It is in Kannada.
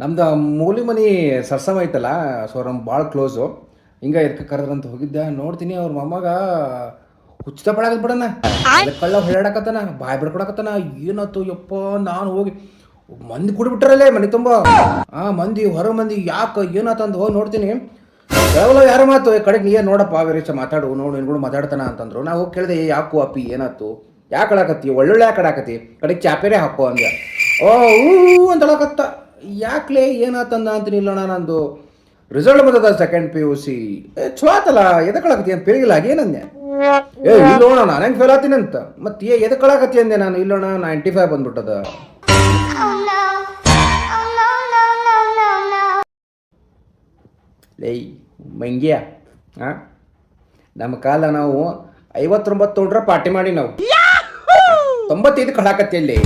ನಮ್ದು ಮೂಲಿ ಮನಿ ಸರ್ಸಮ ಐತಲ್ಲ, ಸೊ ನಮ್ಗೆ ಭಾಳ ಕ್ಲೋಸು. ಹಿಂಗೆ ಇದಕ್ಕೆ ಕರೆದ್ರಂತ ಹೋಗಿದ್ದೆ. ನೋಡ್ತೀನಿ ಅವ್ರ ಮೊಮ್ಮಗ ಹುಚ್ಚ ಪಡಾಕತ್ ಬಿಡಣ, ಕಳ್ಳ ಹೊಳ್ಳಾಡಕತ್ತಾನ, ಬಾಯ್ ಬಿಡ್ಕೊಡಕತ್ತಾನ. ಏನಾಯ್ತು ಯಪ್ಪ, ನಾನು ಹೋಗಿ ಮಂದಿ ಕುಡಿಬಿಟ್ರಲ್ಲೇ ಮನೆ ತುಂಬ. ಮಂದಿ ಹೊರ ಮಂದಿ ಯಾಕೆ ಏನಾತಂದು ಹೋಗಿ ನೋಡ್ತೀನಿ. ಕೇವಲ ಯಾರ ಮಾತು ಕಡೆಗೆ ನೀ ನೋಡಪ್ಪ ವೀರೇಶ ಮಾತಾಡು, ನೋಡು ನಿನ್ಗಳು ಮಾತಾಡ್ತಾನ ಅಂತಂದ್ರು. ನಾವು ಹೋಗಿ ಕೇಳಿದೆ, ಯಾಕು ಅಪ್ಪಿ ಏನಾಯ್ತು, ಯಾಕೆ ಅಳಾಕತ್ತಿ, ಒಳ್ಳೊಳ್ಳೆ ಯಾಕೆ ಆಡಾಕತ್ತಿ, ಕಡೆಗೆ ಚಾಪೇರೆ ಹಾಕೋ ಅಂದೆ. ಓ ಹೂ ಅಂತ ಹೇಳಕತ್ತ. ಯಾಕ್ಲೆ ಏನಾತಂದ ಅಂತೀನಿ. ಇಲ್ಲಣ್ಣ ನಂದು ರಿಸಲ್ಟ್ ಬಂದದ ಸೆಕೆಂಡ್ PUC. ಚಲೋ ಆತಲ್ಲ, ಎದಕ್ಕಳಕತ್ತಿ ಅಂತ ಫೇಲ್ ಆಗಿ ಏನಂದೆ. ಇಲ್ಲೋಣ ನಾನು ಹೆಂಗೆ ಫೇಲ್ ಆತೀನಿ ಅಂತ. ಮತ್ತೆ ಎದಕ್ಕಳಕತ್ತಿ ಅಂದೆ ನಾನು. ಇಲ್ಲೋಣ 95 ಬಂದ್ಬಿಟ್ಟದ. ಲೈ ಮಂಗ್ಯ, ನಮ್ಮ ಕಾಲ ನಾವು 59 ತೊಗೊಂಡ್ರೆ ಪಾರ್ಟಿ ಮಾಡಿ ನಾವು 95 ಕಳಾಕತ್ತಿ ಅಲ್ಲಿ.